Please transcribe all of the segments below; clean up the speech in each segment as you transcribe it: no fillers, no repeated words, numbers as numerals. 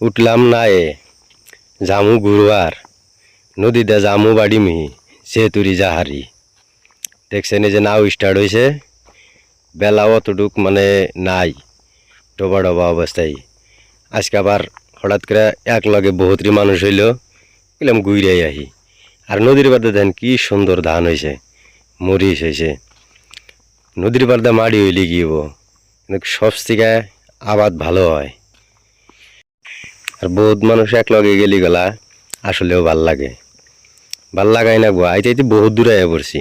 উঠলাম নায়ে জামু গুরুয়ার নদীতে জামু বাড়ি মিহি সে তুরি জাহারি। দেখছেন এই যে নাও স্টার্ট হয়েছে, বেলা অতটুক মানে নাই, ডোবা ডোবা অবস্থায়। আজকে আবার হঠাৎ করে এক লগে বহুতরি মানুষ হইল, গেলাম ঘুরে আহি। আর নদীর বাদে দেন কি সুন্দর ধান হয়েছে, মরিচ হয়েছে। নদীর বাদে মাড়ি হইলে গিয়েব, কিন্তু সব থেকে আবাদ ভালো হয়। আর বহুত মানুষ এক লগে গেলি গেলা আসলেও ভাল লাগে, ভাল লাগাই না গো। আইতে বহুত দূরে আয়া পড়ছি,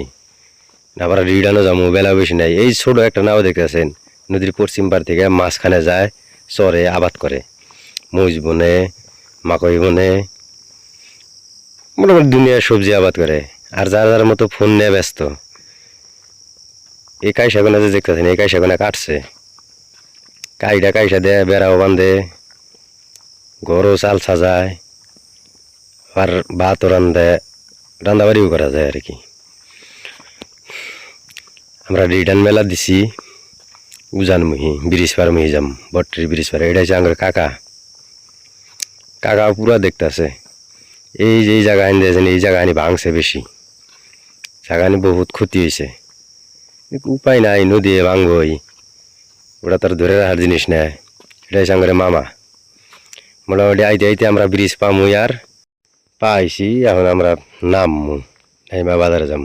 আবার রিডানো যাবো, বেলা বেশি নাই। এই ছোট একটা নাও দেখতেছেন, নদীর পশ্চিম পার থেকে মাঝখানে যায়, চরে আবাদ করে, মরিচ বনে, মাকই বনে, মোটামুটি দুনিয়ার সবজি আবাদ করে। আর যার যার মতো ফোন নিয়ে ব্যস্ত। এই কাইসাগোনা যে দেখতেছেন, এই কাইসাগোনা কাটছে, কাইসা দেয়, বেড়াও বান্ধে, ঘরও চাল সাজায়, আর ভাতও রান্দাবাড়িও করা যায় আর কি। আমরা রিটার্ন মেলা দিছি উজানমুহি, ব্রিজ পার মুহি যাম, বট্টির ব্রিজ পার। এটা হচ্ছে আমার কাকা, কাকা পুরা দেখতেছে। এই যে এই জায়গা আনি দিয়েছেন, এই জায়গা আনি ভাঙছে বেশি, জায়গা আনি বহুত ক্ষতি হয়েছে। উপায় নাই, নদী ভাঙবই, ওটা তার ধরে রাখার জিনিস নেয়। এটা হচ্ছে আমার মামা। মোটামুটি আইতে আইতে আমরা ব্রিজ পামু, আর পাইছি। এখন আমরা নামমু, বাজারে যাম।